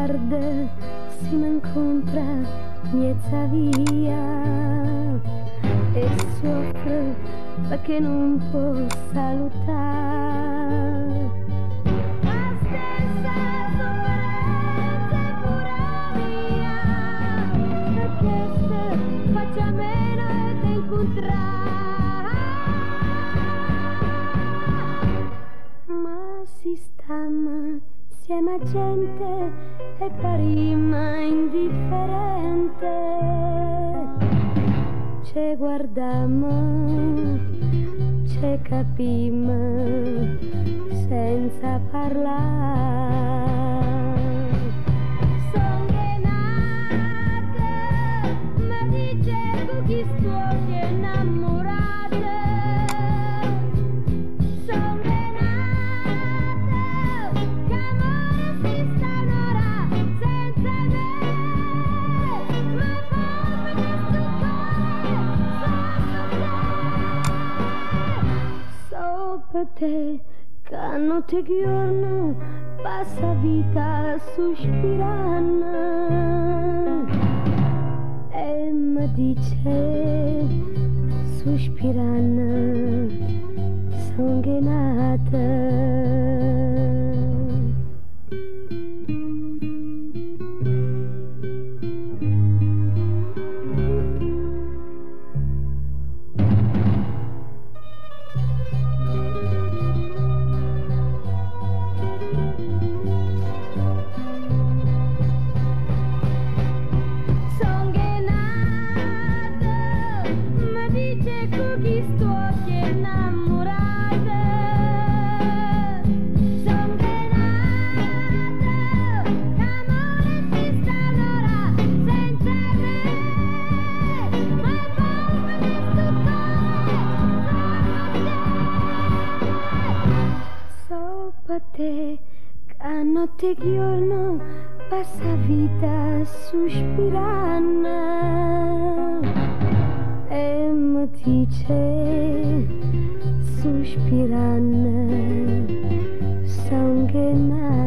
tarde si me encontra miezza via e soffre perché non può salutare. La stessa sofferenza è pure mia, perché se faccia meno e te incontrare. Ma si stamma insieme a gente e parima indifferente. Ce guardammo, ce capimmo senza parlare. Son nata, ma dice con chi sto che innamorata. Son nata, che amore si stanora senza me. Ma come questo per te, che notte e giorno passa vita sospirando e mi dice sospirando son nata. Te, che notte e giorno passa vita sospirando e mi dice sospirando son nata.